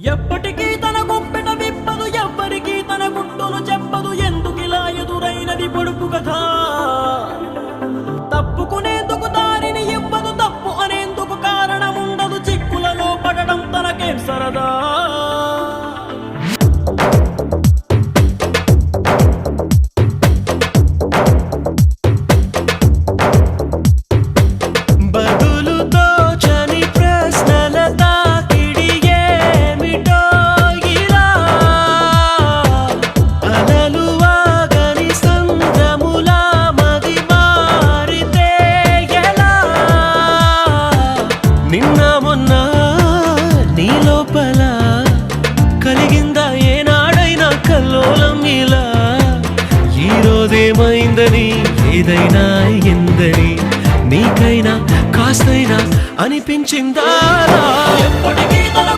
ఎప్పటికీ తన గుప్పెట విప్పదు, ఎవ్వరికీ తన గుట్టులు చెప్పదు. ఎందుకిలా ఎదురైనది పొడుపు కథ? తప్పుకునేందుకు దారిని ఇవ్వదు, తప్పు అనేందుకు కారణం ఉండదు. చిక్కులలో పడడం తనకేం సరదా? కలిగిందా ఏనాడైనా కల్లోలం ఇలా? ఈరోజేమైందని, ఏదైనా ఎందని నీకైనా కాస్తైనా అనిపించిందా?